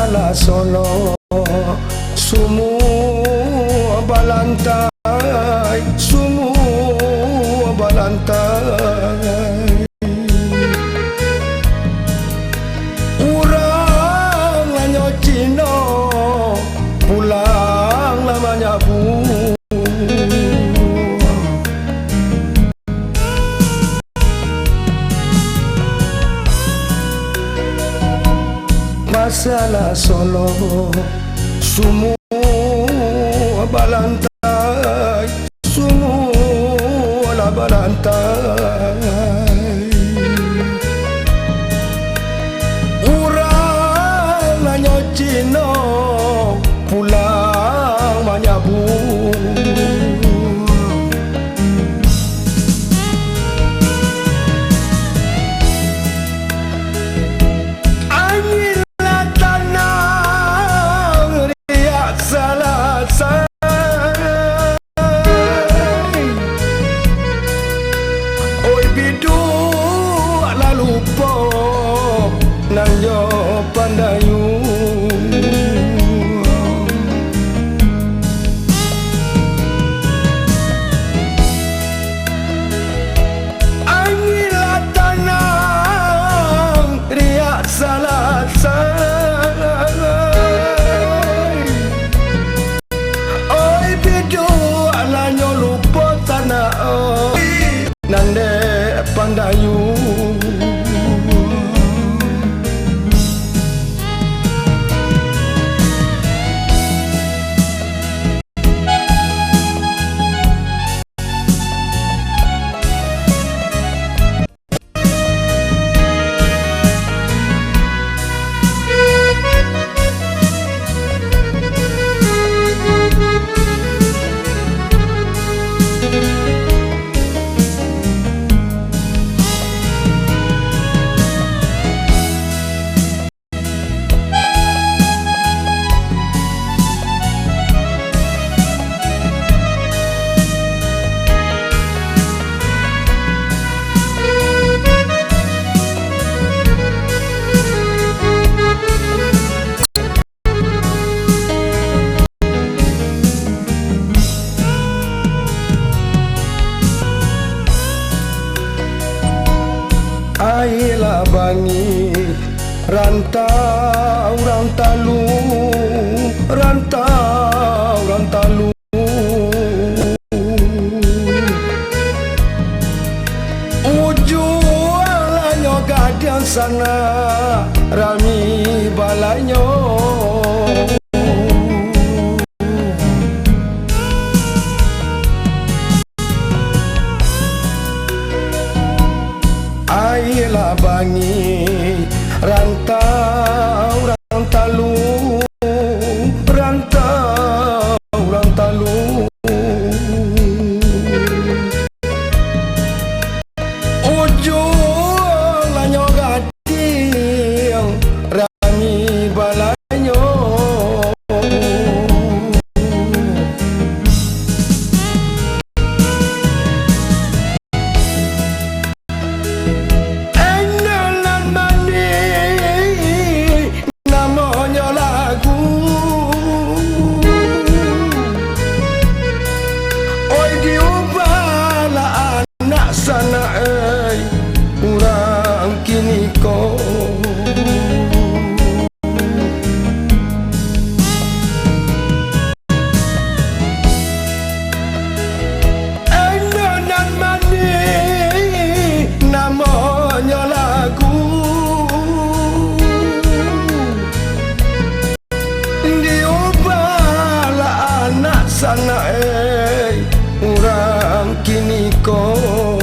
masalah Solo, semua balantai, semua balantai. Urang lanyo Cino, pulang lamanya bu. Masalah Solo, semua balantai, semua balantai. Urang lanyo Cino, pulang manyabu. Nang yo pandayu angila tanang riak salasai. Oi bidu alanyo lupa tanah oi nande pandayu. Ailah bangi rantau rantalu, rantau rantalu. Ujualanyo gadian sana rami balanyo. Ailah bangi rantau rantalu, rantau rantalu. Ujualanyo gadian rami balanyo. Sana urang kini ko endonan mani namanya lagu diubahlah anak sana urang kini ko.